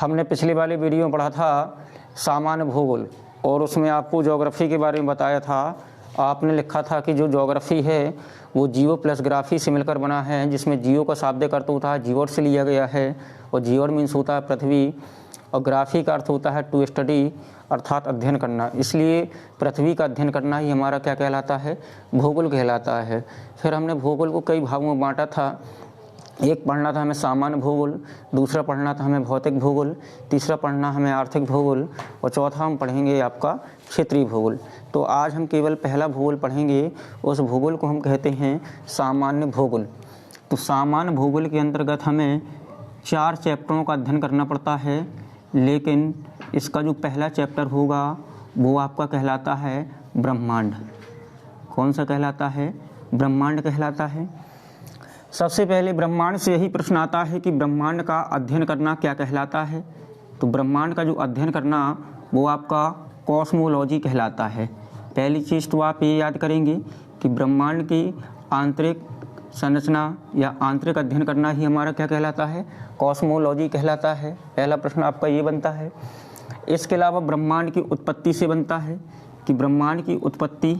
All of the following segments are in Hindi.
हमने पिछली वाली वीडियो में पढ़ा था सामान्य भूगोल और उसमें आपको ज्योग्राफी के बारे में बताया था। आपने लिखा था कि जो ज्योग्राफी है वो जियो प्लस ग्राफी से मिलकर बना है, जिसमें जियो का शाब्दिक अर्थ होता है जीवर्ड से लिया गया है और जीवर्ड मीन्स होता है पृथ्वी और ग्राफी का अर्थ होता है टू स्टडी अर्थात अध्ययन करना। इसलिए पृथ्वी का अध्ययन करना ही हमारा क्या कहलाता है, भूगोल कहलाता है। फिर हमने भूगोल को कई भागों में बांटा था। एक पढ़ना था हमें सामान्य भूगोल, दूसरा पढ़ना था हमें भौतिक भूगोल, तीसरा पढ़ना हमें आर्थिक भूगोल और चौथा हम पढ़ेंगे आपका क्षेत्रीय भूगोल। तो आज हम केवल पहला भूगोल पढ़ेंगे, उस भूगोल को हम कहते हैं सामान्य भूगोल। तो सामान्य भूगोल के अंतर्गत हमें 4 चैप्टरों का अध्ययन करना पड़ता है, लेकिन इसका जो पहला चैप्टर होगा वो आपका कहलाता है ब्रह्मांड। कौन सा कहलाता है? ब्रह्मांड कहलाता है। सबसे पहले ब्रह्मांड से यही प्रश्न आता है कि ब्रह्मांड का अध्ययन करना क्या कहलाता है। तो ब्रह्मांड का जो अध्ययन करना वो आपका कॉस्मोलॉजी कहलाता है। पहली चीज़ तो आप ये याद करेंगे कि ब्रह्मांड की आंतरिक संरचना या आंतरिक अध्ययन करना ही हमारा क्या कहलाता है, कॉस्मोलॉजी कहलाता है। पहला प्रश्न आपका ये बनता है। इसके अलावा ब्रह्मांड की उत्पत्ति से बनता है कि ब्रह्मांड की उत्पत्ति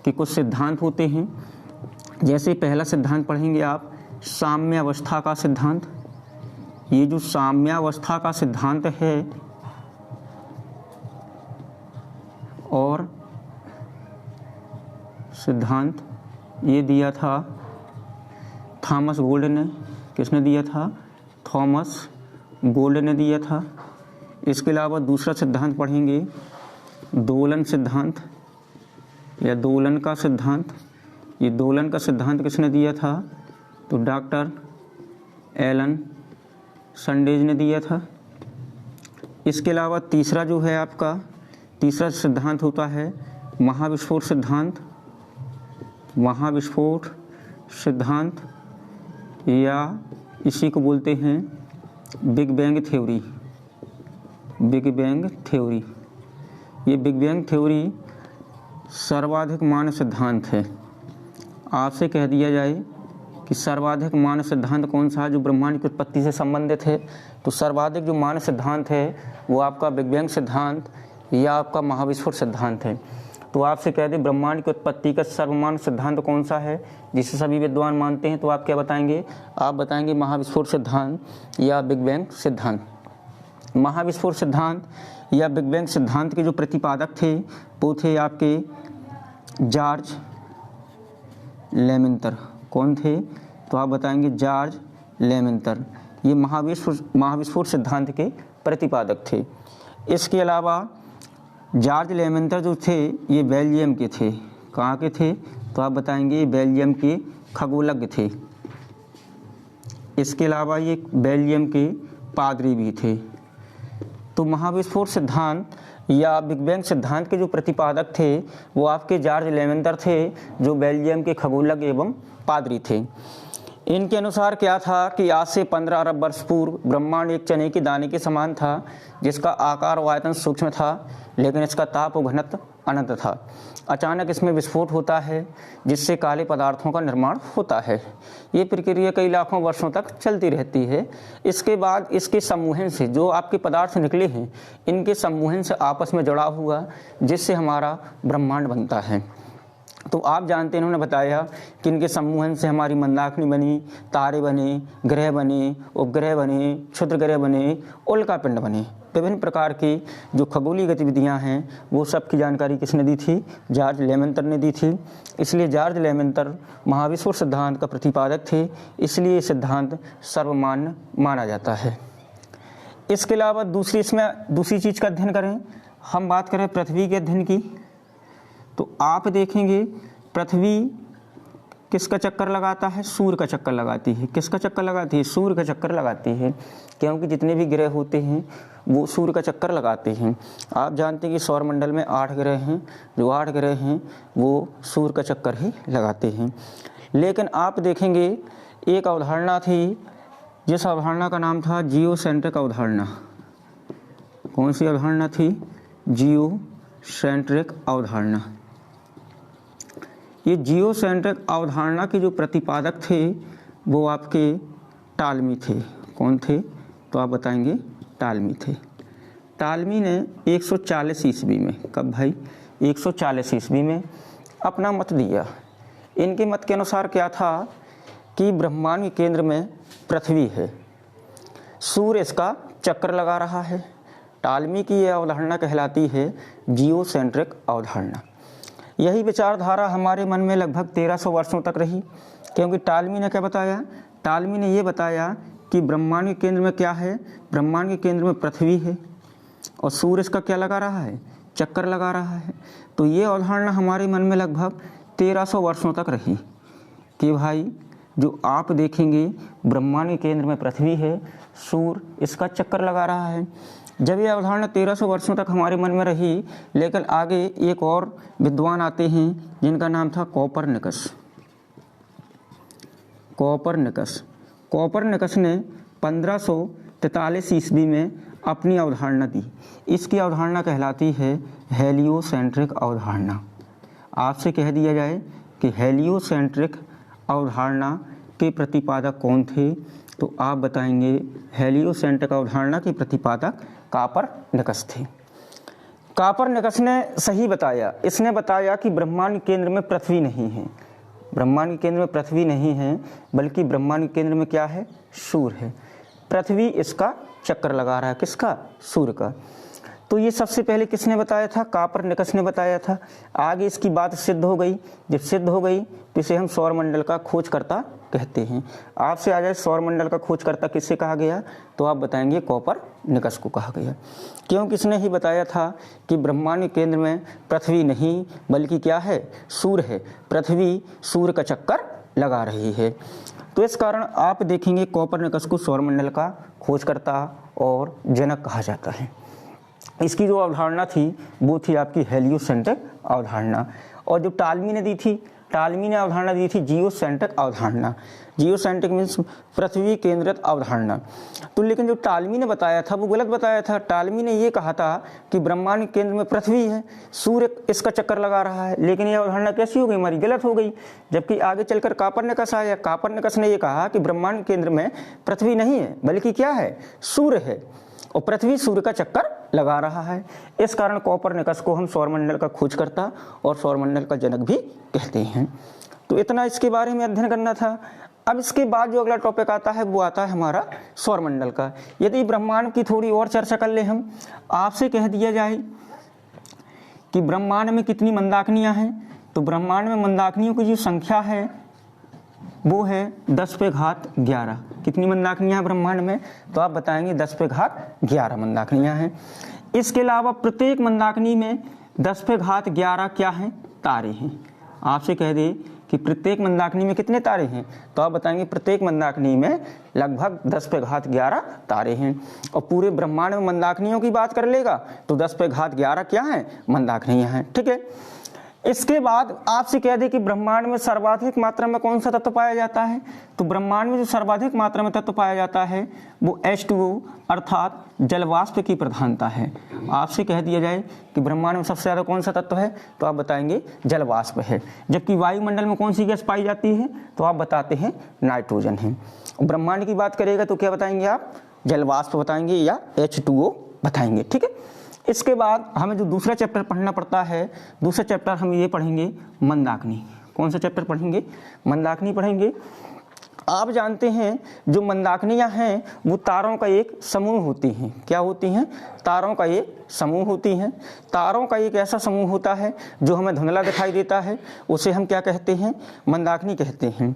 के कुछ सिद्धांत होते हैं। जैसे पहला सिद्धांत पढ़ेंगे आप साम्यावस्था का सिद्धांत। ये जो साम्यावस्था का सिद्धांत है और सिद्धांत ये दिया था थॉमस गोल्ड ने। किसने दिया था? थॉमस गोल्ड ने दिया था। इसके अलावा दूसरा सिद्धांत पढ़ेंगे दोलन सिद्धांत या दोलन का सिद्धांत। ये दोलन का सिद्धांत किसने दिया था? तो डॉक्टर एलन संडेज ने दिया था। इसके अलावा तीसरा जो है आपका तीसरा सिद्धांत होता है महाविस्फोट सिद्धांत। महाविस्फोट सिद्धांत या इसी को बोलते हैं big bang theory. Big bang theory, ये बिग बैंग थ्योरी सर्वाधिक मान्य सिद्धांत है। आपसे कह दिया जाए कि सर्वाधिक मान्य सिद्धांत कौन सा है जो ब्रह्मांड की उत्पत्ति से संबंधित है, तो सर्वाधिक जो मान्य सिद्धांत है वो आपका बिग बैंग सिद्धांत या आपका महाविस्फोट सिद्धांत है। तो आपसे कह दें ब्रह्मांड की उत्पत्ति का सर्वमान्य सिद्धांत कौन सा है जिसे सभी विद्वान मानते हैं, तो आप क्या बताएंगे? आप बताएंगे महाविस्फोट सिद्धांत या बिग बैंग सिद्धांत। महाविस्फोट सिद्धांत या बिग बैंग सिद्धांत के जो प्रतिपादक थे वो थे आपके जॉर्ज लेमेंतर। कौन थे? तो आप बताएंगे जॉर्ज लेमेंतर। ये महाविस्फोट सिद्धांत के प्रतिपादक थे। इसके अलावा जॉर्ज लेमेंतर जो थे ये बेल्जियम के थे। कहाँ के थे? तो आप बताएंगे बेल्जियम के खगोलज्ञ थे। इसके अलावा ये बेल्जियम के पादरी भी थे। तो महाविस्फोट सिद्धांत या बिग बैंग सिद्धांत के जो प्रतिपादक थे वो आपके जॉर्ज लेमेंतर थे, जो बेल्जियम के खगोलज्ञ एवं पादरी थे। इनके अनुसार क्या था कि आज से 15 अरब वर्ष पूर्व ब्रह्मांड एक चने के दाने के समान था, जिसका आकार व आयतन सूक्ष्म था लेकिन इसका ताप व घनत्व अनंत था। अचानक इसमें विस्फोट होता है जिससे काले पदार्थों का निर्माण होता है। ये प्रक्रिया कई लाखों वर्षों तक चलती रहती है। इसके बाद इसके सम्मोहन से जो आपके पदार्थ निकले हैं, इनके सम्मोहन से आपस में जुड़ा हुआ जिससे हमारा ब्रह्मांड बनता है। तो आप जानते हैं, इन्होंने बताया कि इनके सम्मोहन से हमारी मंदाकिनी बनी, तारे बने, ग्रह बने, उपग्रह बने, क्षुद्र ग्रह बने, उल्का पिंड बने। विभिन्न प्रकार की जो खगोलीय गतिविधियां हैं वो सब की जानकारी किसने दी थी? जॉर्ज लेमेंतर ने दी थी। इसलिए जॉर्ज लेमेंतर महाविस्फोट सिद्धांत का प्रतिपादक थे, इसलिए ये सिद्धांत सर्वमान्य माना जाता है। इसके अलावा दूसरी चीज़ का अध्ययन करें, हम बात करें पृथ्वी के अध्ययन की, तो आप देखेंगे पृथ्वी किसका चक्कर लगाता है? सूर्य का चक्कर लगाती है। किसका चक्कर लगाती है? सूर्य का चक्कर लगाती है, क्योंकि जितने भी ग्रह होते हैं वो सूर्य का चक्कर लगाते हैं। आप जानते हैं कि सौरमंडल में 8 ग्रह हैं, जो 8 ग्रह हैं वो सूर्य का चक्कर ही लगाते हैं। लेकिन आप देखेंगे एक अवधारणा थी, जिस अवधारणा का नाम था जियोसेंट्रिक अवधारणा। कौन सी अवधारणा थी? जियोसेंट्रिक अवधारणा। ये जियोसेंट्रिक अवधारणा के जो प्रतिपादक थे वो आपके टालमी थे। कौन थे? तो आप बताएंगे टालमी थे। टालमी ने 140 ईस्वी में, कब भाई, 140 ईस्वी में अपना मत दिया। इनके मत के अनुसार क्या था कि ब्रह्मांड के केंद्र में पृथ्वी है, सूर्य इसका चक्कर लगा रहा है। टालमी की यह अवधारणा कहलाती है जियोसेंट्रिक अवधारणा। यही विचारधारा हमारे मन में लगभग 1300 वर्षों तक रही, क्योंकि टालमी ने क्या बताया, टालमी ने ये बताया कि ब्रह्मांड के केंद्र में क्या है, ब्रह्मांड के केंद्र में पृथ्वी है और सूर्य इसका क्या लगा रहा है, चक्कर लगा रहा है। तो ये अवधारणा हमारे मन में लगभग 1300 वर्षों तक रही कि भाई जो आप देखेंगे ब्रह्मांड के केंद्र में पृथ्वी है, सूर्य इसका चक्कर लगा रहा है। जब ये अवधारणा 1300 वर्षों तक हमारे मन में रही, लेकिन आगे एक और विद्वान आते हैं जिनका नाम था कोपरनिकस। कोपरनिकस ने 1543 ईस्वी में अपनी अवधारणा दी। इसकी अवधारणा कहलाती है हेलियोसेंट्रिक अवधारणा। आपसे कह दिया जाए कि हेलियोसेंट्रिक अवधारणा के प्रतिपादक कौन थे, तो आप बताएंगे हेलियोसेंट्रिक अवधारणा के प्रतिपादक कोपरनिकस थे। कोपरनिकस ने सही बताया। इसने बताया कि ब्रह्मांड के केंद्र में पृथ्वी नहीं है, ब्रह्मांड के केंद्र में पृथ्वी नहीं है, बल्कि ब्रह्मांड के केंद्र में क्या है, सूर्य है। पृथ्वी इसका चक्कर लगा रहा है, किसका, सूर्य का। तो ये सबसे पहले किसने बताया था, कोपरनिकस ने बताया था। आगे इसकी बात सिद्ध हो गई। जब सिद्ध हो गई तो इसे हम सौरमंडल का खोजकर्ता कहते हैं। आपसे आ जाए सौरमंडल का खोजकर्ता किससे कहा गया, तो आप बताएंगे कोपरनिकस को कहा गया, क्योंकि इसने ही बताया था कि ब्रह्मांड के केंद्र में पृथ्वी नहीं बल्कि क्या है, सूर्य है। पृथ्वी सूर्य का चक्कर लगा रही है। तो इस कारण आप देखेंगे कोपरनिकस को सौरमंडल का खोजकर्ता और जनक कहा जाता है। इसकी जो अवधारणा थी वो थी आपकी हेलियोसेंट्रिक अवधारणा। और जो टालमी ने दी थी, टालमी ने अवधारणा दी थी जियोसेंट्रिक अवधारणा। जियोसेंट्रिक मीन्स पृथ्वी केंद्रित अवधारणा। तो लेकिन जो टालमी ने बताया था वो गलत बताया था। टालमी ने ये कहा था कि ब्रह्मांड के केंद्र में पृथ्वी है, सूर्य इसका चक्कर लगा रहा है। लेकिन ये अवधारणा कैसी हो गई, हमारी गलत हो गई। जबकि आगे चलकर कोपरनिकस आया। कोपरनिकस ने ये कहा कि ब्रह्मांड के केंद्र में पृथ्वी नहीं है बल्कि क्या है, सूर्य है और पृथ्वी सूर्य का चक्कर लगा रहा है। इस कारण कोपरनिकस को हम सौरमंडल का खोजकर्ता और सौरमंडल का जनक भी कहते हैं। तो इतना इसके बारे में अध्ययन करना था। अब इसके बाद जो अगला टॉपिक आता है वो आता है हमारा सौरमंडल का। यदि ब्रह्मांड की थोड़ी और चर्चा कर ले हम, आपसे कह दिया जाए कि ब्रह्मांड में कितनी मंदाकिनियां हैं, तो ब्रह्मांड में मंदाकिनियों की जो संख्या है वो है 10⁻11। कितनी मंदाकिनियां हैं ब्रह्मांड में, तो आप बताएंगे 10⁻11 मंदाकिनियां हैं। इसके अलावा प्रत्येक मंदाकिनी में 10⁻11 क्या हैं, तारे हैं। आपसे कह दे कि प्रत्येक मंदाकिनी में कितने तारे हैं, तो आप बताएंगे प्रत्येक मंदाकिनी में लगभग 10⁻11 तारे हैं। और पूरे ब्रह्मांड में मंदाकिनियों की बात कर लेगा तो 10⁻11 क्या हैं, मंदाकिनियां हैं। ठीक है। इसके बाद आपसे कह दे कि ब्रह्मांड में सर्वाधिक मात्रा में कौन सा तत्व पाया जाता है, तो ब्रह्मांड में जो सर्वाधिक मात्रा में तत्व पाया जाता है वो H2O अर्थात जलवाष्प की प्रधानता है। आपसे कह दिया जाए कि ब्रह्मांड में सबसे ज़्यादा कौन सा तत्व है, तो आप बताएंगे जलवाष्प है। जबकि वायुमंडल में कौन सी गैस पाई जाती है, तो आप बताते हैं नाइट्रोजन है। ब्रह्मांड की बात करेगा तो क्या बताएंगे आप, जलवाष्प बताएंगे या H2O बताएंगे। ठीक है। इसके बाद हमें जो दूसरा चैप्टर पढ़ना पड़ता है, दूसरा चैप्टर हम ये पढ़ेंगे मंदाकिनी। कौन सा चैप्टर पढ़ेंगे, मंदाकिनी पढ़ेंगे। आप जानते हैं जो मंदाकिनियां हैं वो तारों का एक समूह होती हैं। क्या होती हैं, तारों का एक समूह होती हैं। तारों का एक ऐसा समूह होता है जो हमें धुंधला दिखाई देता है, उसे हम क्या कहते हैं, मंदाकिनी कहते हैं।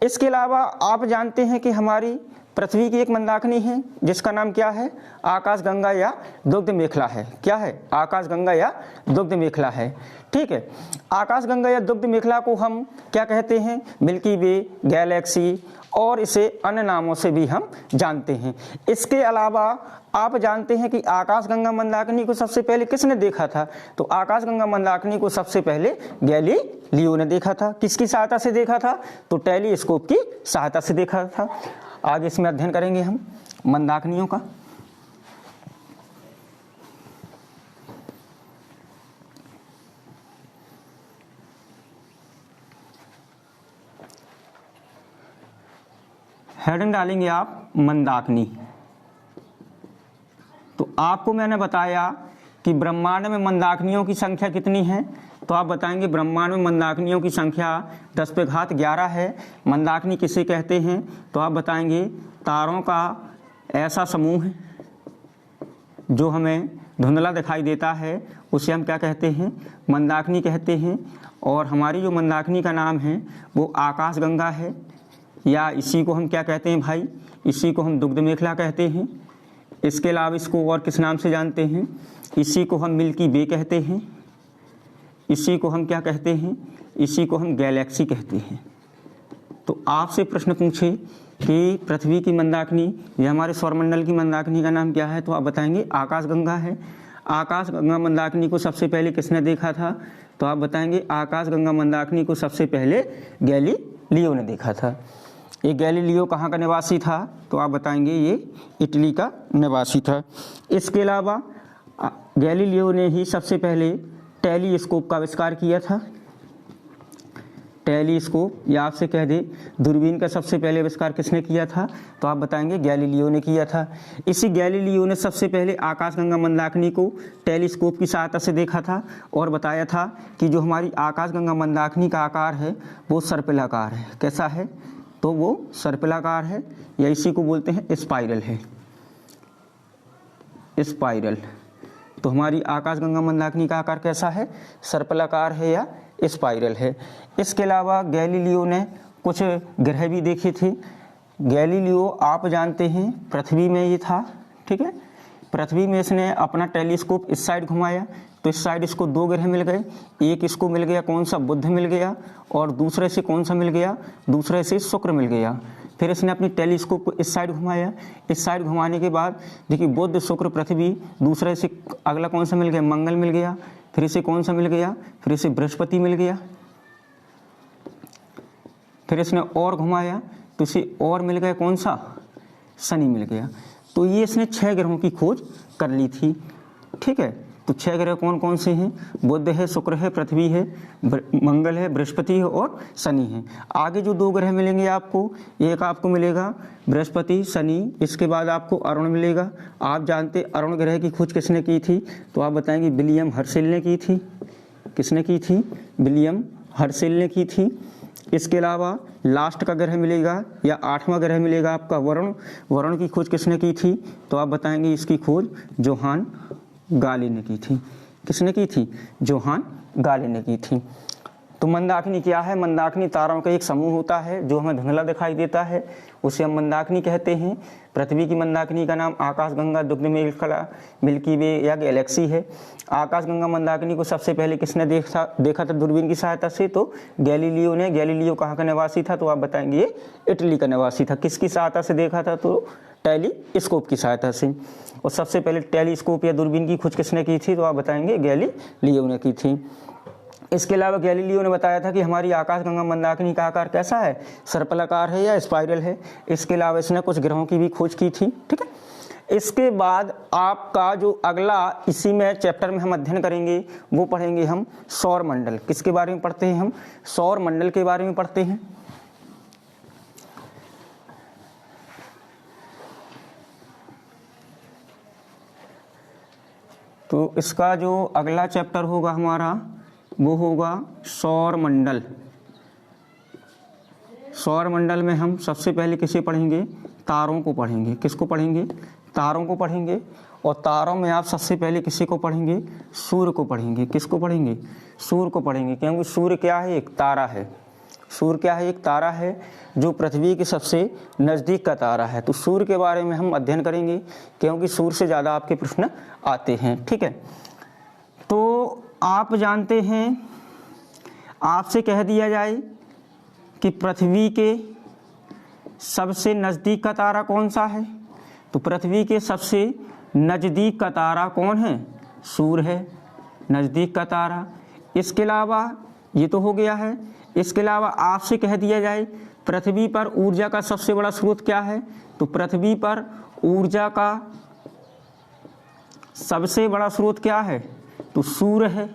इसके अलावा आप जानते हैं कि हमारी पृथ्वी की एक मंदाकिनी है जिसका नाम क्या है, आकाशगंगा या दुग्ध मेखला है। क्या है, आकाशगंगा या दुग्ध मेखला है। ठीक है। आकाशगंगा या दुग्ध मेखला को हम क्या कहते हैं, मिल्की वे, गैलेक्सी और इसे अन्य नामों से भी हम जानते हैं। इसके अलावा आप जानते हैं कि आकाशगंगा मंदाकिनी को सबसे पहले किसने देखा था, तो आकाशगंगा मंदाकिनी को सबसे पहले गैलीलियो ने देखा था। किसकी सहायता से देखा था, तो टेलीस्कोप की सहायता से देखा था। आगे इसमें अध्ययन करेंगे हम मंदाकिनियों का। हेडिंग डालेंगे आप मंदाकिनी। आपको मैंने बताया कि ब्रह्मांड में मंदाकिनियों की संख्या कितनी है, तो आप बताएंगे ब्रह्मांड में मंदाकिनियों की संख्या 10⁻11 है। मंदाकिनी किसे कहते हैं, तो आप बताएंगे तारों का ऐसा समूह है जो हमें धुंधला दिखाई देता है, उसे हम क्या कहते हैं, मंदाकिनी कहते हैं। और हमारी जो मंदाकिनी का नाम है वो आकाशगंगा है, या इसी को हम क्या कहते हैं भाई, इसी को हम दुग्ध मेखला कहते हैं। इसके अलावा इसको और किस नाम से जानते हैं, इसी को हम मिल्की वे कहते हैं, इसी को हम क्या कहते हैं, इसी को हम गैलेक्सी कहते हैं। तो आपसे प्रश्न पूछे कि पृथ्वी की मंदाकिनी या हमारे सौरमंडल की मंदाकिनी का नाम क्या है, तो आप बताएंगे आकाशगंगा है। आकाशगंगा मंदाकिनी को सबसे पहले किसने देखा था, तो आप बताएंगे आकाशगंगा मंदाकिनी को सबसे पहले गैलीलियो ने देखा था। ये गैलीलियो कहाँ का निवासी था, तो आप बताएंगे ये इटली का निवासी था। इसके अलावा गैलीलियो ने ही सबसे पहले टेलीस्कोप का आविष्कार किया था। टेलीस्कोप, या आपसे कह दे दूरबीन का सबसे पहले आविष्कार किसने किया था, तो आप बताएंगे गैलीलियो ने किया था। इसी गैलीलियो ने सबसे पहले आकाशगंगा मंदाकिनी को टेलीस्कोप की सहायता से देखा था और बताया था कि जो हमारी आकाशगंगा मंदाकिनी का आकार है वो सर्पिलाकार है। कैसा है, तो वो सर्पिलाकार है, या इसी को बोलते हैं स्पाइरल है, स्पाइरल। तो हमारी आकाशगंगा मंदाकिनी का आकार कैसा है, सर्पिलाकार है या स्पाइरल है। इसके अलावा गैलीलियो ने कुछ ग्रह भी देखे थे। गैलीलियो आप जानते हैं पृथ्वी में ये था, ठीक है। पृथ्वी में इसने अपना टेलीस्कोप इस साइड घुमाया तो इस साइड इसको 2 ग्रह मिल गए। एक इसको मिल गया कौन सा, बुध मिल गया, और दूसरे से कौन सा मिल गया, दूसरे से शुक्र मिल गया। फिर इसने अपनी टेलीस्कोप को इस साइड घुमाया, इस साइड घुमाने के बाद देखिए बुध शुक्र पृथ्वी, दूसरे से अगला कौन सा मिल गया, मंगल मिल गया। फिर इसे कौन सा मिल गया, फिर इसे बृहस्पति मिल गया। फिर इसने और घुमाया तो इसे और मिल गया कौन सा, शनि मिल गया। तो ये इसने 6 ग्रहों की खोज कर ली थी, ठीक है। तो 6 ग्रह कौन कौन से हैं, बुध है, शुक्र है, पृथ्वी है, मंगल है, बृहस्पति है और शनि है। आगे जो 2 ग्रह मिलेंगे आपको, एक आपको मिलेगा बृहस्पति शनि, इसके बाद आपको अरुण मिलेगा। आप जानते अरुण ग्रह की खोज किसने की थी, तो आप बताएंगे विलियम हर्शेल ने की थी। किसने की थी, विलियम हर्शेल ने की थी। इसके अलावा लास्ट का ग्रह मिलेगा या 8वां ग्रह मिलेगा आपका वरुण। वरुण की खोज किसने की थी, तो आप बताएंगे इसकी खोज जोहान गाली ने की थी। किसने की थी, जोहान गाली ने की थी। तो मंदाकिनी क्या है, मंदाकिनी तारों का एक समूह होता है जो हमें धुंधला दिखाई देता है, उसे हम मंदाकिनी कहते हैं। पृथ्वी की मंदाकिनी का नाम आकाशगंगा, दुग्ध मेखला, मिल्की वे या गैलेक्सी है। आकाशगंगा मंदाकिनी को सबसे पहले किसने देखा था दूरबीन की सहायता से, तो गैलीलियो ने। गैलीलियो कहाँ का निवासी था, तो आप बताएंगे ये इटली का निवासी था। किसकी सहायता से देखा था, तो टेलीस्कोप की सहायता से। और सबसे पहले टेलीस्कोप या दूरबीन की खोज किसने की थी, तो आप बताएंगे गैलीलियो ने की थी। इसके अलावा गैलीलियो ने बताया था कि हमारी आकाशगंगा मंदाकिनी का आकार कैसा है, सर्पिलाकार है या स्पाइरल है। इसके अलावा इसने कुछ ग्रहों की भी खोज की थी, ठीक है। इसके बाद आपका जो अगला इसी में चैप्टर में हम अध्ययन करेंगे वो पढ़ेंगे हम सौर मंडल। किसके बारे में पढ़ते हैं हम, सौर मंडल के बारे में पढ़ते हैं। तो इसका जो अगला चैप्टर होगा हमारा वो होगा सौर मंडल। सौर मंडल में हम सबसे पहले किसे पढ़ेंगे, तारों को पढ़ेंगे। किसको पढ़ेंगे, तारों को पढ़ेंगे। और तारों में आप सबसे पहले किसी को पढ़ेंगे, सूर्य को पढ़ेंगे। किसको पढ़ेंगे, सूर्य को पढ़ेंगे, क्योंकि सूर्य क्या है, एक तारा है। सूर्य क्या है, एक तारा है जो पृथ्वी के सबसे नज़दीक का तारा है। तो सूर्य के बारे में हम अध्ययन करेंगे क्योंकि सूर्य से ज़्यादा आपके प्रश्न आते हैं, ठीक है। तो आप जानते हैं, आपसे कह दिया जाए कि पृथ्वी के सबसे नज़दीक का तारा कौन सा है, तो पृथ्वी के सबसे नज़दीक का तारा कौन है, सूर्य है, नज़दीक का तारा। इसके अलावा ये तो हो गया है। इसके अलावा आपसे कह दिया जाए पृथ्वी पर ऊर्जा का सबसे बड़ा स्रोत क्या है, तो पृथ्वी पर ऊर्जा का सबसे बड़ा स्रोत क्या है, तो सूर्य है।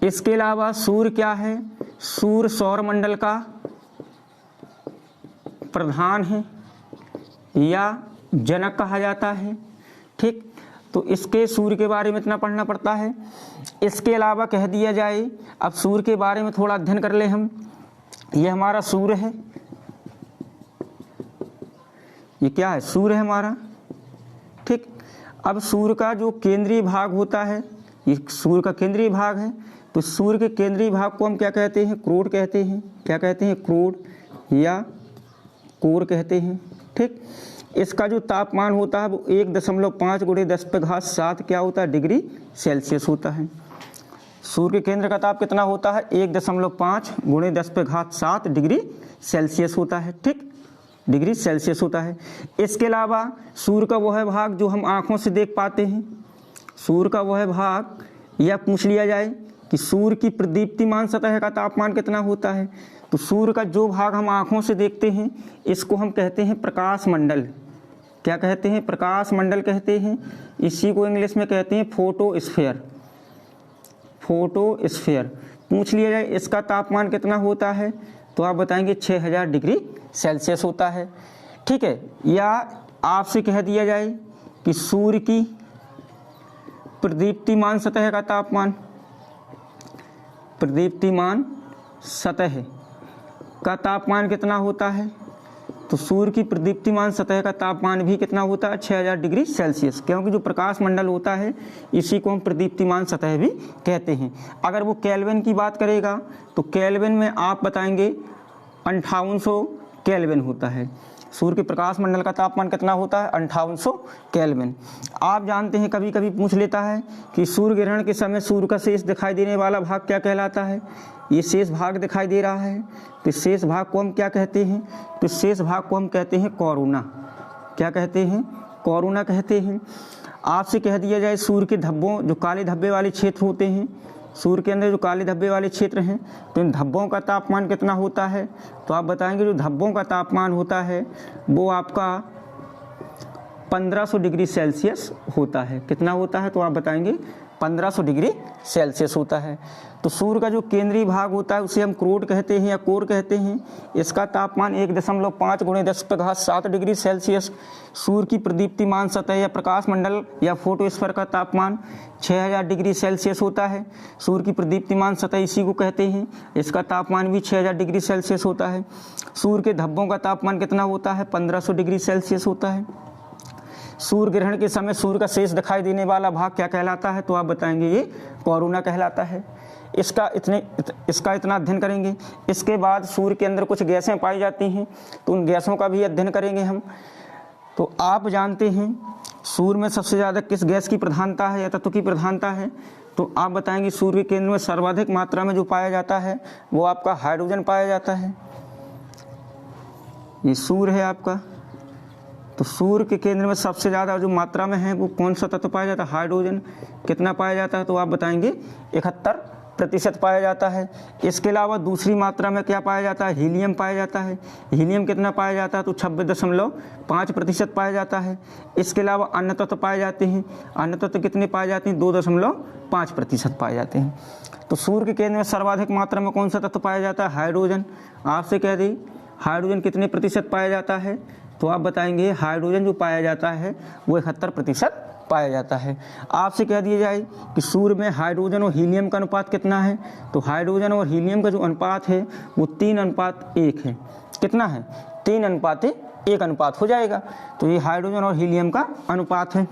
इसके अलावा सूर्य क्या है, सूर्य सौर मंडल का प्रधान है या जनक कहा जाता है, ठीक। तो इसके सूर्य के बारे में इतना पढ़ना पड़ता है। इसके अलावा कह दिया जाए, अब सूर्य के बारे में थोड़ा अध्ययन कर ले हम। ये हमारा सूर्य है, ये क्या है, सूर्य है हमारा, ठीक। अब सूर्य का जो केंद्रीय भाग होता है, ये सूर्य का केंद्रीय भाग है, तो सूर्य के केंद्रीय भाग को हम क्या कहते हैं, क्रोड कहते हैं। क्या कहते हैं, क्रोड या कोर कहते हैं, ठीक। इसका जो तापमान होता है वो 1.5 × 10⁻7 क्या होता है, डिग्री सेल्सियस होता है। सूर्य के केंद्र का ताप कितना होता है, 1.5 × 10⁻7 डिग्री सेल्सियस होता है, ठीक, डिग्री सेल्सियस होता है। इसके अलावा सूर्य का वह भाग जो हम आँखों से देख पाते हैं, सूर्य का वह भाग, या पूछ लिया जाए कि सूर्य की प्रदीप्तिमान सतह का तापमान कितना होता है, तो सूर्य का जो भाग हम आँखों से देखते हैं इसको हम कहते हैं प्रकाश मंडल। क्या कहते हैं, प्रकाश मंडल कहते हैं। इसी को इंग्लिश में कहते हैं फोटोस्फीयर। फोटोस्फीयर। पूछ लिया जाए इसका तापमान कितना होता है, तो आप बताएंगे 6000 डिग्री सेल्सियस होता है, ठीक है। या आपसे कह दिया जाए कि सूर्य की प्रदीप्तिमान सतह का तापमान, प्रदीप्तिमान सतह का तापमान कितना होता है, तो सूर्य की प्रदीप्तिमान सतह का तापमान भी कितना होता है, 6000 डिग्री सेल्सियस, क्योंकि जो प्रकाश मंडल होता है इसी को हम प्रदीप्तिमान सतह भी कहते हैं। अगर वो केल्विन की बात करेगा तो केल्विन में आप बताएंगे 5800 केल्विन होता है। सूर्य के प्रकाश मंडल का तापमान कितना होता है, 5800 केल्विन। आप जानते हैं कभी कभी पूछ लेता है कि सूर्य ग्रहण के समय सूर्य का शेष दिखाई देने वाला भाग क्या कहलाता है, ये शेष भाग दिखाई दे रहा है, तो शेष भाग को हम क्या कहते हैं, तो शेष भाग को हम कहते हैं कोरोना। क्या कहते हैं, कोरोना कहते हैं। आपसे कह दिया जाए सूर्य के धब्बों, जो काले धब्बे वाले क्षेत्र होते हैं, सूर्य के अंदर जो काले धब्बे वाले क्षेत्र हैं, तो इन धब्बों का तापमान कितना होता है, तो आप बताएंगे जो धब्बों का तापमान होता है वो आपका 1500 डिग्री सेल्सियस होता है। कितना होता है, तो आप बताएंगे 1500 डिग्री सेल्सियस होता है। तो सूर्य का जो केंद्रीय भाग होता है उसे हम क्रोड कहते हैं या कोर कहते हैं। इसका तापमान 1.5 × 10⁻7 डिग्री सेल्सियस। सूर्य की प्रदीप्तिमान सतह या प्रकाश मंडल या फोटोस्फीयर का तापमान 6000 डिग्री सेल्सियस होता है। सूर्य की प्रदीप्तिमान सतह इसी को कहते हैं, इसका तापमान भी 6000 डिग्री सेल्सियस होता है। सूर्य के धब्बों का तापमान कितना होता है, 1500 डिग्री सेल्सियस होता है। सूर्य ग्रहण के समय सूर्य का शेष दिखाई देने वाला भाग क्या कहलाता है, तो आप बताएंगे ये कोरोना कहलाता है। इसका इतना अध्ययन करेंगे। इसके बाद सूर्य के अंदर कुछ गैसें पाई जाती हैं, तो उन गैसों का भी अध्ययन करेंगे हम। तो आप जानते हैं सूर्य में सबसे ज़्यादा किस गैस की प्रधानता है या तत्व की प्रधानता है, तो आप बताएंगे सूर्य के केंद्र में सर्वाधिक मात्रा में जो पाया जाता है वो आपका हाइड्रोजन पाया जाता है। ये सूर्य है आपका, तो सूर्य के केंद्र में सबसे ज़्यादा जो मात्रा में है वो कौन सा तत्व पाया जाता है, हाइड्रोजन। कितना पाया जाता है, तो आप बताएंगे 71% पाया जाता है। इसके अलावा दूसरी मात्रा में क्या पाया जाता है, हीलियम पाया जाता है। हीलियम कितना पाया जाता है, तो 26.5% पाया जाता है। इसके अलावा अन्य तत्व पाए जाते हैं। अन्य तत्व कितने पाए जाते हैं, 2.5% पाए जाते हैं। तो सूर्य के केंद्र में सर्वाधिक मात्रा में कौन सा तत्व पाया जाता है, हाइड्रोजन। आपसे कह दें हाइड्रोजन कितने प्रतिशत पाया जाता है, तो आप बताएंगे हाइड्रोजन जो पाया जाता है वो 71% पाया जाता है। आपसे कह दिया जाए कि सूर्य में हाइड्रोजन और हीलियम का अनुपात कितना है, तो हाइड्रोजन और हीलियम का जो अनुपात है वो 3:1 है। कितना है, 3:1 अनुपात हो जाएगा। तो ये हाइड्रोजन और हीलियम का अनुपात है।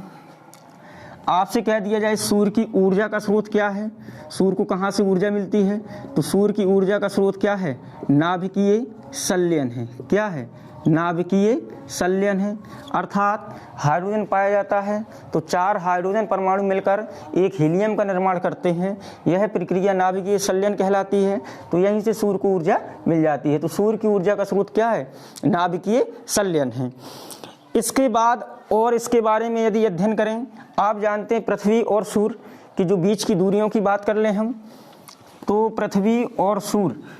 आपसे कह दिया जाए सूर्य की ऊर्जा का स्रोत क्या है, सूर्य को कहाँ से ऊर्जा मिलती है, तो सूर्य की ऊर्जा का स्रोत क्या है, नाभिकीय संलयन है। क्या है, नाभिकीय संलयन है। अर्थात हाइड्रोजन पाया जाता है तो 4 हाइड्रोजन परमाणु मिलकर एक हीलियम का निर्माण करते हैं। यह प्रक्रिया नाभिकीय संलयन कहलाती है। तो यहीं से सूर्य को ऊर्जा मिल जाती है। तो सूर्य की ऊर्जा का स्रोत क्या है, नाभिकीय संलयन है। इसके बाद और इसके बारे में यदि अध्ययन करें, आप जानते हैं पृथ्वी और सूर्य की जो बीच की दूरियों की बात कर लें हम, तो पृथ्वी और सूर्य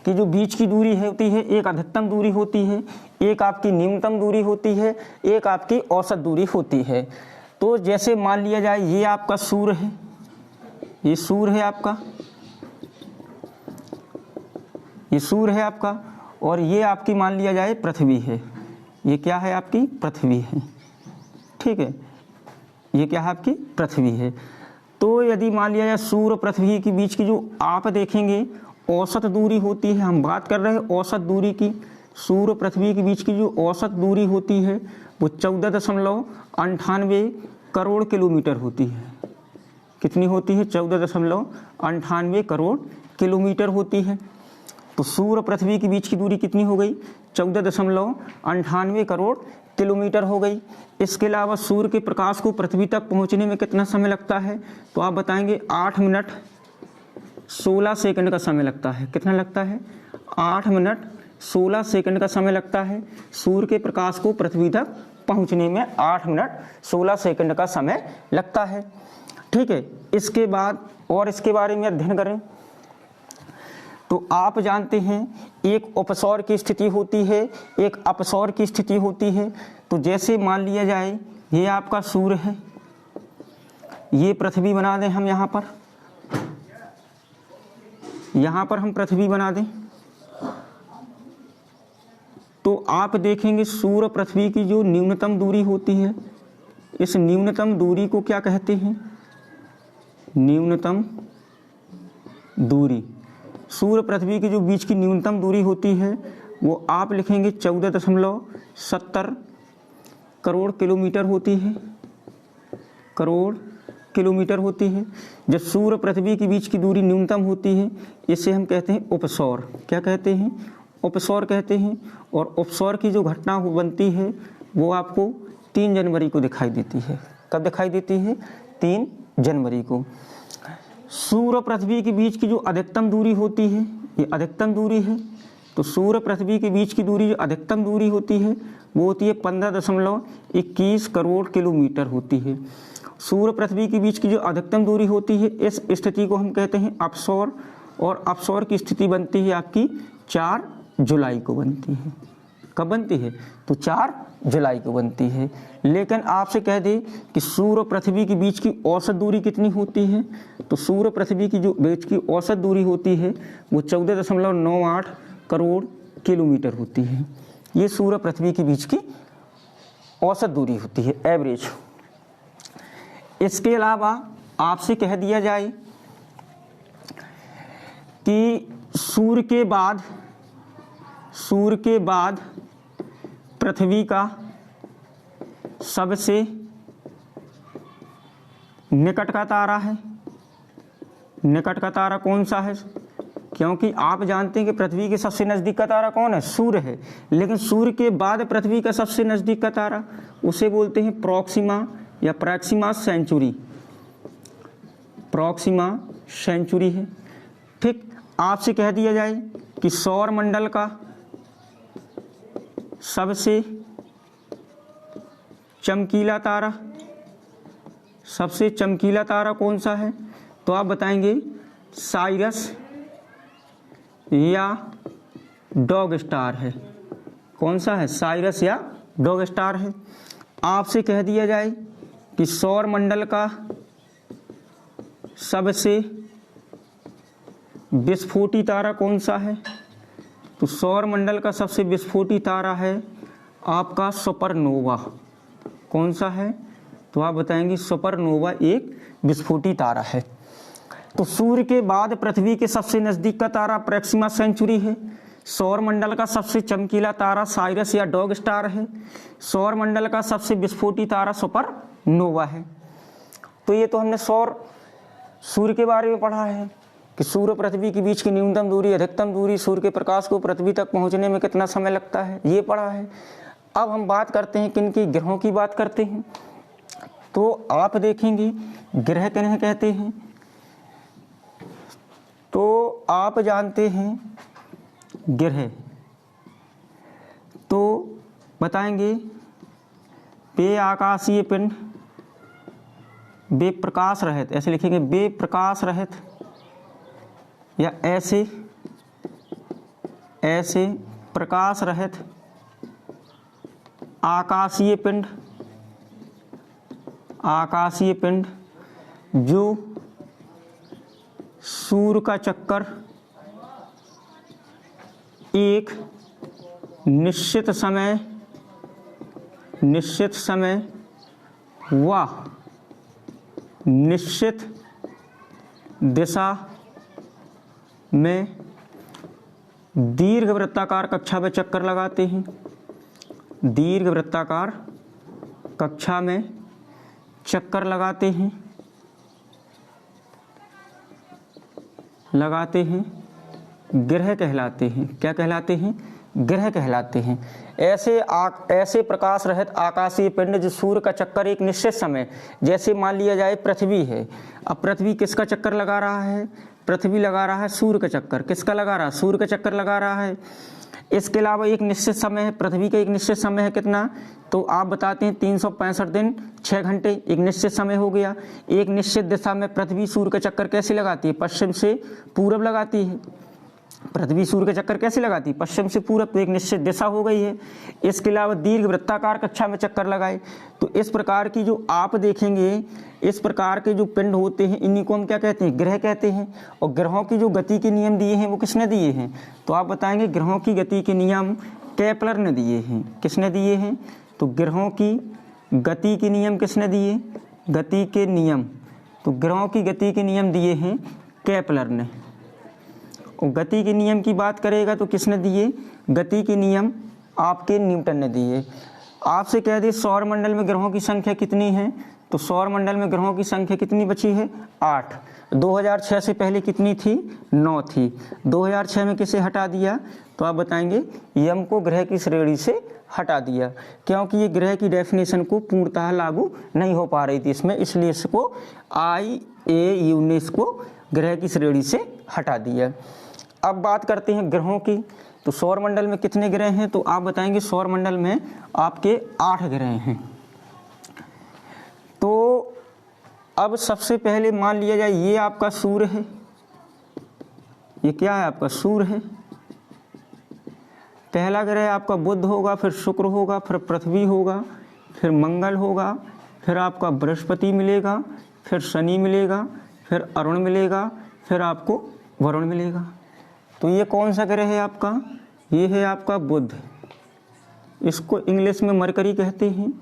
की जो बीच की दूरी होती है, एक अधिकतम दूरी होती है, एक आपकी न्यूनतम दूरी होती है, एक आपकी औसत दूरी होती है। तो जैसे मान लिया जाए ये आपका सूर्य है, ये सूर्य है आपका, ये सूर्य है आपका, और ये आपकी मान लिया जाए पृथ्वी है। ये क्या है, आपकी पृथ्वी है। ठीक है, ये क्या है आपकी पृथ्वी है। तो यदि मान लिया जाए सूर्य पृथ्वी के बीच की जो आप देखेंगे औसत दूरी होती है, हम बात कर रहे हैं औसत दूरी की, सूर्य पृथ्वी के बीच की जो औसत दूरी होती है वो 14.98 करोड़ किलोमीटर होती है। कितनी होती है? 14.98 करोड़ किलोमीटर होती है। तो सूर्य पृथ्वी के बीच की दूरी कितनी हो गई? 14.98 करोड़ किलोमीटर हो गई। इसके अलावा सूर्य के प्रकाश को पृथ्वी तक पहुंचने में कितना समय लगता है? तो आप बताएंगे 8 मिनट 16 सेकंड का समय लगता है। कितना लगता है? 8 मिनट 16 सेकंड का समय लगता है सूर्य के प्रकाश को पृथ्वी तक पहुंचने में। 8 मिनट 16 सेकंड का समय लगता है। ठीक है, इसके बाद और इसके बारे में अध्ययन करें तो आप जानते हैं एक उपसौर की स्थिति होती है, एक अपसौर की स्थिति होती है। तो जैसे मान लिया जाए ये आपका सूर्य है, ये पृथ्वी बना दें हम, यहाँ पर हम पृथ्वी बना दें तो आप देखेंगे सूर्य पृथ्वी की जो न्यूनतम दूरी होती है, इस न्यूनतम दूरी को क्या कहते हैं? न्यूनतम दूरी। सूर्य पृथ्वी के जो बीच की न्यूनतम दूरी होती है वो आप लिखेंगे 14.70 करोड़ किलोमीटर होती है, करोड़ किलोमीटर होती है। जब सूर्य पृथ्वी के बीच की दूरी न्यूनतम होती है इसे हम कहते हैं उपसौर। क्या कहते हैं? उपसौर कहते हैं। और उपसौर की जो घटना बनती है वो आपको 3 जनवरी को दिखाई देती है। कब दिखाई देती है? 3 जनवरी को। सूर्य पृथ्वी के बीच की जो अधिकतम दूरी होती है, ये अधिकतम दूरी है। तो सूर्य पृथ्वी के बीच की दूरी जो अधिकतम दूरी होती है वो होती है 15.21 करोड़ किलोमीटर होती है। सूर्य पृथ्वी के बीच की जो अधिकतम दूरी होती है इस स्थिति को हम कहते हैं अपसौर। और अपसौर की स्थिति बनती है आपकी 4 जुलाई को बनती है। कब बनती है? तो 4 जुलाई को बनती है। लेकिन आपसे कह दे कि सूर्य पृथ्वी के बीच की औसत दूरी कितनी होती है, तो सूर्य पृथ्वी की जो बीच की औसत दूरी होती है वो 14.98 करोड़ किलोमीटर होती है। ये सूर्य पृथ्वी के बीच की औसत दूरी होती है, एवरेज। इसके अलावा आपसे कह दिया जाए कि सूर्य के बाद पृथ्वी का सबसे निकट का तारा है। निकट का तारा कौन सा है? क्योंकि आप जानते हैं कि पृथ्वी के सबसे नज़दीक का तारा कौन है? सूर्य है। लेकिन सूर्य के बाद पृथ्वी का सबसे नज़दीक का तारा, उसे बोलते हैं प्रॉक्सिमा या प्रॉक्सिमा सेंचुरी। प्रॉक्सिमा सेंचुरी है। ठीक, आपसे कह दिया जाए कि सौर मंडल का सबसे चमकीला तारा, सबसे चमकीला तारा कौन सा है? तो आप बताएंगे साइरस या डॉग स्टार है। कौन सा है? साइरस या डॉग स्टार है। आपसे कह दिया जाए कि सौर मंडल का सबसे विस्फोटी तारा कौन सा है? तो सौर मंडल का सबसे विस्फोटी तारा है आपका सुपरनोवा। कौन सा है? तो आप बताएंगे सुपरनोवा एक विस्फोटी तारा है। तो सूर्य के बाद पृथ्वी के सबसे नज़दीक का तारा प्रॉक्सिमा सेंचुरी है। सौर मंडल का सबसे चमकीला तारा साइरस या डॉग स्टार है। सौर मंडल का सबसे विस्फोटी तारा सुपरनोवा है। तो ये तो हमने सूर्य के बारे में पढ़ा है कि सूर्य पृथ्वी के बीच की न्यूनतम दूरी, अधिकतम दूरी, सूर्य के प्रकाश को पृथ्वी तक पहुंचने में कितना समय लगता है, ये पढ़ा है। अब हम बात करते हैं किन की? ग्रहों की बात करते हैं। तो आप देखेंगे ग्रह किन्हें कहते हैं? तो आप जानते हैं ग्रह, तो बताएंगे बे आकाशीय पिंड, बे प्रकाश रहित, ऐसे लिखेंगे बे प्रकाश रहित, या ऐसे प्रकाश रहित आकाशीय पिंड, आकाशीय पिंड जो सूर्य का चक्कर एक निश्चित समय व निश्चित दिशा में दीर्घ वृत्ताकार कक्षा में चक्कर लगाते हैं, दीर्घ वृत्ताकार कक्षा में चक्कर लगाते हैं, ग्रह कहलाते हैं। क्या कहलाते हैं? ग्रह कहलाते हैं। ऐसे प्रकाश रहित आकाशीय पिंड जो सूर्य का चक्कर एक निश्चित समय, जैसे मान लिया जाए पृथ्वी है, अब पृथ्वी किसका चक्कर लगा रहा है? पृथ्वी लगा रहा है सूर्य का चक्कर। किसका लगा रहा है? सूर्य का चक्कर लगा रहा है। इसके अलावा एक निश्चित समय है, पृथ्वी का एक निश्चित समय है कितना? तो आप बताते हैं 365 दिन 6 घंटे, एक निश्चित समय हो गया। एक निश्चित दिशा में पृथ्वी सूर्य का चक्कर कैसे लगाती है? पश्चिम से पूरब लगाती है। पृथ्वी सूर्य का चक्कर कैसे लगाती है? पश्चिम से पूरब, तो एक निश्चित दिशा हो गई है। इसके अलावा दीर्घ वृत्ताकार कक्षा में चक्कर लगाए। तो इस प्रकार की जो आप देखेंगे, इस प्रकार के जो पिंड होते हैं, इन्हीं को हम क्या कहते हैं? ग्रह कहते हैं। और ग्रहों की जो गति के नियम दिए हैं वो किसने दिए हैं? तो आप बताएंगे ग्रहों की गति के नियम केपलर ने दिए हैं। किसने दिए हैं? तो ग्रहों की गति के नियम किसने दिए? गति के नियम, तो ग्रहों की गति के नियम दिए हैं केपलर ने। और गति के नियम की बात करेगा तो किसने दिए? गति के नियम आपके न्यूटन ने दिए। आपसे कह दे सौर मंडल में ग्रहों की संख्या कितनी है? तो सौर मंडल में ग्रहों की संख्या कितनी बची है? 8। 2006 से पहले कितनी थी? 9 थी। 2006 में किसे हटा दिया? तो आप बताएंगे यम को ग्रह की श्रेणी से हटा दिया, क्योंकि ये ग्रह की डेफिनेशन को पूर्णतः लागू नहीं हो पा रही थी इसमें, इसलिए इसको IAU ने इसको ग्रह की श्रेणी से हटा दिया। अब बात करते हैं ग्रहों की। तो सौर मंडल में कितने ग्रह हैं? तो आप बताएंगे सौर मंडल में आपके 8 ग्रह हैं। तो अब सबसे पहले मान लिया जाए ये आपका सूर्य है, ये क्या है? आपका सूर्य है। पहला ग्रह आपका बुध होगा, फिर शुक्र होगा, फिर पृथ्वी होगा, फिर मंगल होगा, फिर आपका बृहस्पति मिलेगा, फिर शनि मिलेगा, फिर अरुण मिलेगा, फिर आपको वरुण मिलेगा। तो ये कौन सा ग्रह है आपका? ये है आपका बुध, इसको इंग्लिश में मरकरी कहते हैं।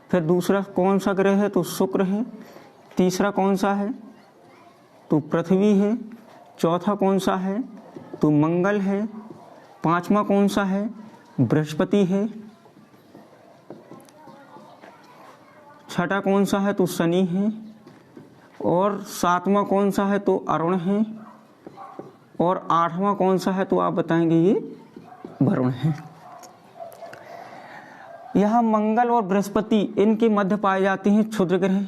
फिर दूसरा कौन सा ग्रह है? तो शुक्र है। तीसरा कौन सा है? तो पृथ्वी है। चौथा कौन सा है? तो मंगल है। पांचवा कौन सा है? बृहस्पति है। छठा कौन सा है? तो शनि है। और सातवां कौन सा है? तो अरुण है। और 8वां कौन सा है? तो आप बताएंगे ये वरुण है। यहाँ मंगल और बृहस्पति इनके मध्य पाए जाते हैं क्षुद्र ग्रह।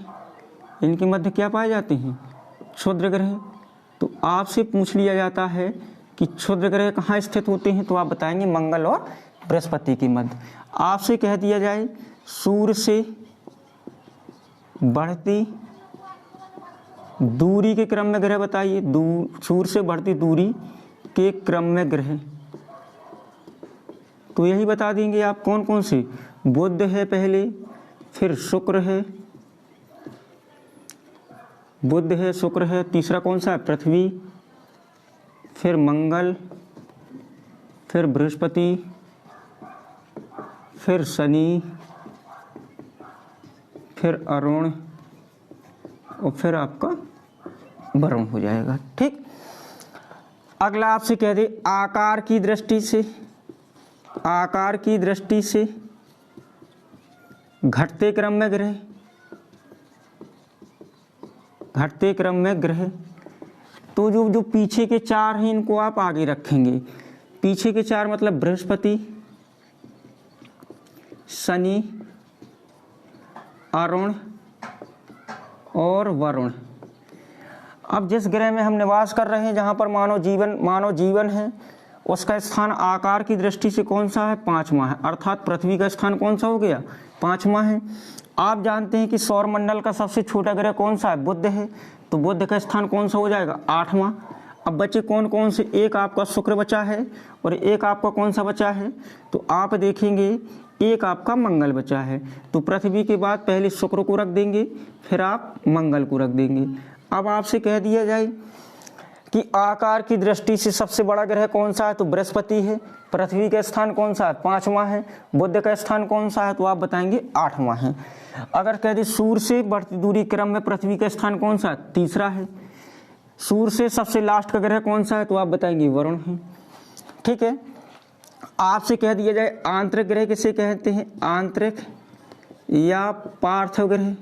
इनके मध्य क्या पाए जाते हैं? क्षुद्र ग्रह। तो आपसे पूछ लिया जाता है कि क्षुद्र ग्रह कहाँ स्थित होते हैं? तो आप बताएंगे मंगल और बृहस्पति के मध्य। आपसे कह दिया जाए सूर्य से बढ़ती दूरी के क्रम में ग्रह बताइए। सूर्य से बढ़ती दूरी के क्रम में ग्रह, तो यही बता देंगे आप कौन कौन से। बुध है पहले, फिर शुक्र है, बुध है, शुक्र है। तीसरा कौन सा है? पृथ्वी, फिर मंगल, फिर बृहस्पति, फिर शनि, फिर अरुण और फिर आपका वरुण हो जाएगा। ठीक। अगला आपसे कह दे आकार की दृष्टि से, आकार की दृष्टि से घटते क्रम में ग्रह, घटते क्रम में ग्रह। तो जो पीछे के 4 हैं इनको आप आगे रखेंगे। पीछे के 4 मतलब बृहस्पति, शनि, अरुण और वरुण। अब जिस ग्रह में हम निवास कर रहे हैं, जहाँ पर मानव जीवन है, उसका स्थान आकार की दृष्टि से कौन सा है? 5वां है। अर्थात पृथ्वी का स्थान कौन सा हो गया? 5वां है। आप जानते हैं कि सौर मंडल का सबसे छोटा ग्रह कौन सा है? बुध है। तो बुध का स्थान कौन सा हो जाएगा? 8वां। अब बचे कौन कौन से? एक आपका शुक्र बचा है और एक आपका कौन सा बचा है? तो आप देखेंगे एक आपका मंगल बचा है। तो पृथ्वी के बाद पहले शुक्र को रख देंगे, फिर आप मंगल को रख देंगे। अब आपसे कह दिया जाए कि आकार की दृष्टि से सबसे बड़ा ग्रह कौन सा है, तो बृहस्पति है। पृथ्वी का स्थान कौन सा है, 5वां है। बुध का स्थान कौन सा है, तो आप बताएंगे 8वां है। अगर कह दे सूर्य से बढ़ती दूरी क्रम में पृथ्वी का स्थान कौन सा है, 3रा है। सूर्य से सबसे लास्ट का ग्रह कौन सा है, तो आप बताएंगे वरुण है। ठीक है, आपसे कह दिया जाए आंतरिक ग्रह किसे कहते हैं, आंतरिक या पार्थिव ग्रह।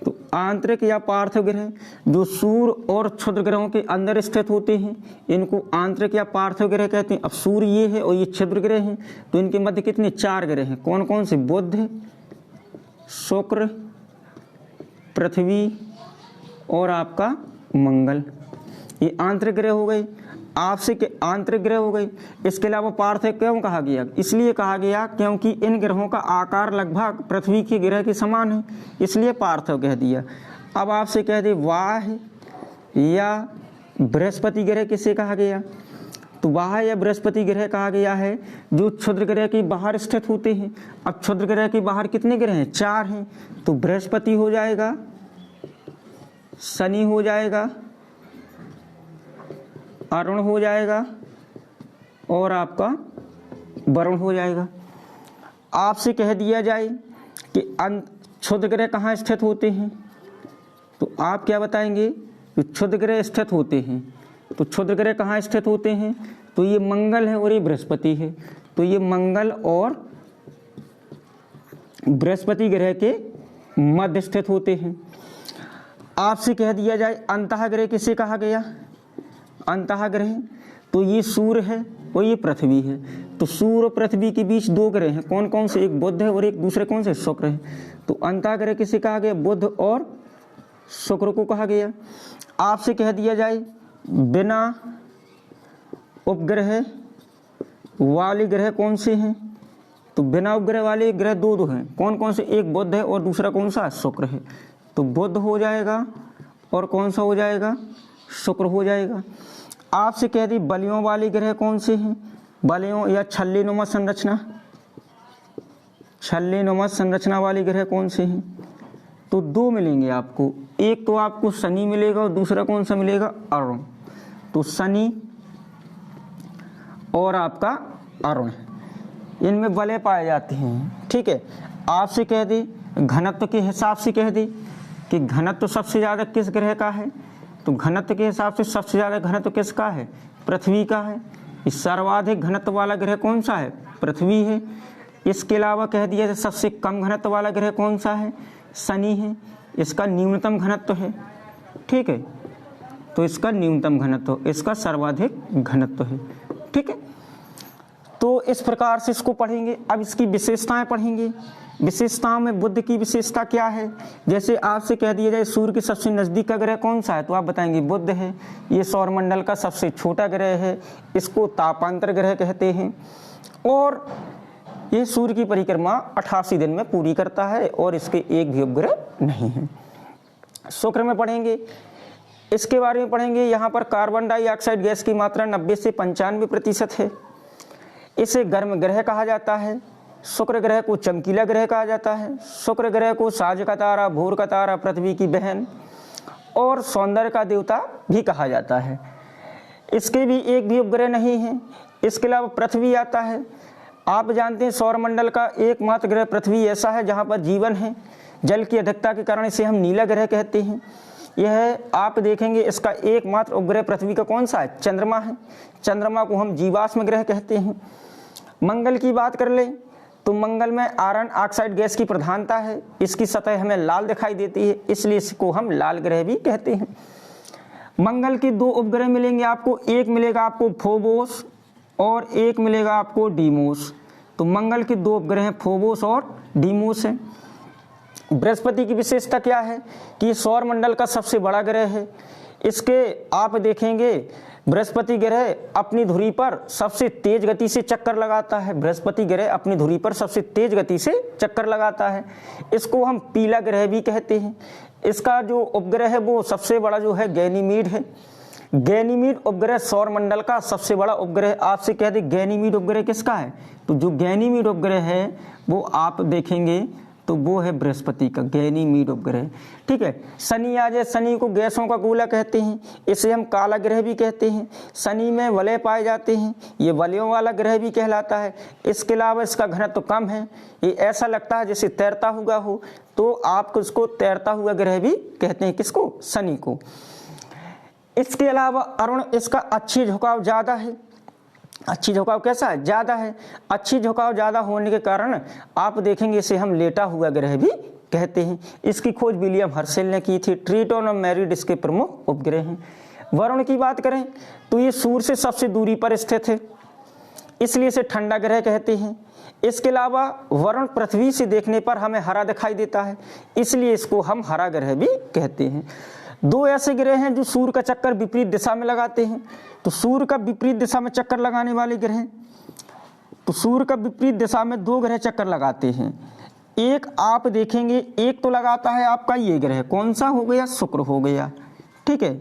तो आंतरिक या पार्थिव ग्रह जो सूर्य और क्षुद्र ग्रहों के अंदर स्थित होते हैं, इनको आंतरिक या पार्थिव ग्रह कहते हैं। अब सूर्य ये है और ये क्षुद्र ग्रह हैं, तो इनके मध्य कितने 4 ग्रह हैं। कौन कौन से, बुध, शुक्र, पृथ्वी और आपका मंगल। ये आंतरिक ग्रह हो गए, आपसे के आंतरिक ग्रह हो गए। इसके अलावा पार्थिव क्यों कहा गया, इसलिए कहा गया क्योंकि इन ग्रहों का आकार लगभग पृथ्वी के ग्रह के समान है, इसलिए पार्थिव कह दिया। अब आपसे कह दे वाह या बृहस्पति ग्रह किसे कहा गया, तो वाह या बृहस्पति ग्रह कहा गया है जो क्षुद्र ग्रह के बाहर स्थित होते हैं। अब क्षुद्र ग्रह के बाहर कितने ग्रह हैं, 4 हैं। तो बृहस्पति हो जाएगा, शनि हो जाएगा, अरुण हो जाएगा और आपका वरुण हो जाएगा। आपसे कह दिया जाए कि क्षुद्र ग्रह कहाँ स्थित होते हैं, तो आप क्या बताएंगे कि क्षुद्र ग्रह स्थित होते हैं। तो क्षुद्र ग्रह कहाँ स्थित होते हैं, तो ये मंगल है और ये बृहस्पति है। तो ये मंगल और बृहस्पति ग्रह के मध्य स्थित होते हैं। आपसे कह दिया जाए अंतः ग्रह किसे कहा गया, अंतः ग्रह तो ये सूर्य है और ये पृथ्वी है। तो सूर्य और पृथ्वी के बीच 2 ग्रह हैं, कौन कौन से, एक बुध है और एक दूसरे कौन से, शुक्र है। तो अंतः ग्रह किसे कहा गया, बुध और शुक्र को कहा गया। आपसे कह दिया जाए बिना उपग्रह वाले ग्रह कौन से हैं, तो बिना उपग्रह वाले ग्रह 2 हैं, कौन कौन से, एक बुध है और दूसरा कौन सा, शुक्र है। तो बुध हो जाएगा और कौन सा हो जाएगा, शुक्र हो जाएगा। आपसे कह दी बलियों वाले ग्रह कौन से हैं, बलियों या छल्लेनुमा संरचना, छल्लेनुमा संरचना वाले ग्रह कौन से हैं, तो 2 मिलेंगे आपको। एक तो आपको शनि मिलेगा और दूसरा कौन सा मिलेगा, अरुण। तो शनि और आपका अरुण, इनमें वलय पाए जाते हैं। ठीक है, आपसे कह दी घनत्व के हिसाब से कह दी कि घनत्व सबसे ज़्यादा किस ग्रह का है, तो घनत्व के हिसाब से सबसे ज़्यादा घनत्व किसका है, पृथ्वी का है। इस सर्वाधिक घनत्व वाला ग्रह कौन सा है, पृथ्वी है। इसके अलावा कह दिया जाए सबसे कम घनत्व वाला ग्रह कौन सा है, शनि है, इसका न्यूनतम घनत्व है। ठीक है, तो इसका न्यूनतम घनत्व, इसका सर्वाधिक घनत्व है। ठीक है, तो इस प्रकार से इसको पढ़ेंगे। अब इसकी विशेषताएं पढ़ेंगे। विशेषताओं में बुध की विशेषता क्या है, जैसे आपसे कह दिया जाए सूर्य के सबसे नज़दीक का ग्रह कौन सा है, तो आप बताएंगे बुध है। ये सौरमंडल का सबसे छोटा ग्रह है, इसको तापांतर ग्रह कहते हैं। और ये सूर्य की परिक्रमा 88 दिन में पूरी करता है और इसके एक भी उपग्रह नहीं है। शुक्र में पढ़ेंगे, इसके बारे में पढ़ेंगे। यहाँ पर कार्बन डाइऑक्साइड गैस की मात्रा 90 से 95% है। इसे गर्म ग्रह कहा जाता है। शुक्र ग्रह को चमकीला ग्रह कहा जाता है। शुक्र ग्रह को साज का तारा, भोर का तारा, पृथ्वी की बहन और सौंदर्य का देवता भी कहा जाता है। इसके भी एक भी उपग्रह नहीं है। इसके अलावा पृथ्वी आता है। आप जानते हैं सौरमंडल का एकमात्र ग्रह पृथ्वी ऐसा है जहाँ पर जीवन है। जल की अधिकता के कारण इसे हम नीला ग्रह कहते हैं। यह आप देखेंगे इसका एकमात्र उपग्रह पृथ्वी का कौन सा है, चंद्रमा है। चंद्रमा को हम जीवाश्म ग्रह कहते हैं। मंगल की बात कर लें तो मंगल में आयरन ऑक्साइड गैस की प्रधानता है। इसकी सतह हमें लाल दिखाई देती है, इसलिए इसको हम लाल ग्रह भी कहते हैं। मंगल के 2 उपग्रह मिलेंगे आपको, एक मिलेगा आपको फोबोस और एक मिलेगा आपको डीमोस। तो मंगल के 2 उपग्रह हैं, फोबोस और डीमोस हैं। बृहस्पति की विशेषता क्या है कि सौरमंडल का सबसे बड़ा ग्रह है। इसके आप देखेंगे बृहस्पति ग्रह अपनी धुरी पर सबसे तेज गति से चक्कर लगाता है। बृहस्पति ग्रह अपनी धुरी पर सबसे तेज गति से चक्कर लगाता है। इसको हम पीला ग्रह भी कहते हैं। इसका जो उपग्रह है वो सबसे बड़ा जो है गैनीमीड है। गैनीमीड उपग्रह सौरमंडल का सबसे बड़ा उपग्रह। आपसे कहते गैनीमीड उपग्रह किसका है, तो जो गैनीमीड उपग्रह है वो आप देखेंगे तो वो है बृहस्पति का, गैनीमीड उपग्रह। ठीक है, शनि आ जाए, शनि को गैसों का गोला कहते हैं, इसे हम काला ग्रह भी कहते हैं। शनि में वलय पाए जाते हैं, ये वलयों वाला ग्रह भी कहलाता है। इसके अलावा इसका घनत्व कम है, ये ऐसा लगता है जैसे तैरता हुआ हो, तो आप इसको तैरता हुआ ग्रह भी कहते हैं। किसको? शनि को। इसके अलावा अरुण, इसका अच्छी झुकाव ज़्यादा है। अच्छी झुकाव कैसा है? ज़्यादा है। अच्छी झुकाव ज़्यादा होने के कारण आप देखेंगे इसे हम लेटा हुआ ग्रह भी कहते हैं। इसकी खोज विलियम हर्शेल ने की थी। ट्रिटोन और मैरिड इसके प्रमुख उपग्रह हैं। वरुण की बात करें तो ये सूर्य से सबसे दूरी पर स्थित है, इसलिए इसे ठंडा ग्रह कहते हैं। इसके अलावा वरुण पृथ्वी से देखने पर हमें हरा दिखाई देता है, इसलिए इसको हम हरा ग्रह भी कहते हैं। दो ऐसे ग्रह हैं जो सूर्य का चक्कर विपरीत दिशा में लगाते हैं, तो सूर्य का विपरीत दिशा में चक्कर लगाने वाले ग्रह, तो सूर्य का विपरीत दिशा में दो ग्रह चक्कर लगाते हैं। एक आप देखेंगे, एक तो लगाता है आपका ये ग्रह, कौन सा हो गया? शुक्र हो गया। ठीक है,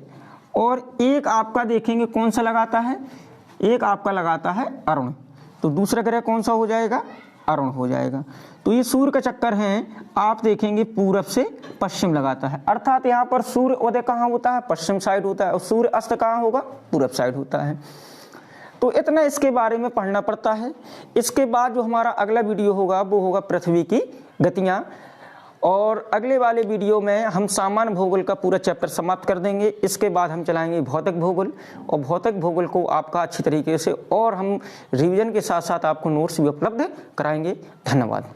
और एक आपका देखेंगे कौन सा लगाता है? एक आपका लगाता है अरुण, तो दूसरा ग्रह कौन सा हो जाएगा? अरुण हो जाएगा। तो ये सूर्य का चक्कर है, आप देखेंगे पूरब से पश्चिम लगाता है, अर्थात यहाँ पर सूर्य उदय कहाँ होता है? पश्चिम साइड होता है, और सूर्य अस्त कहाँ होगा? पूरब साइड होता है। तो इतना इसके बारे में पढ़ना पड़ता है। इसके बाद जो हमारा अगला वीडियो होगा वो होगा पृथ्वी की गतियाँ, और अगले वाले वीडियो में हम सामान्य भूगोल का पूरा चैप्टर समाप्त कर देंगे। इसके बाद हम चलाएंगे भौतिक भूगोल, और भौतिक भूगोल को आपका अच्छी तरीके से और हम रिवीजन के साथ साथ आपको नोट्स भी उपलब्ध कराएंगे। धन्यवाद।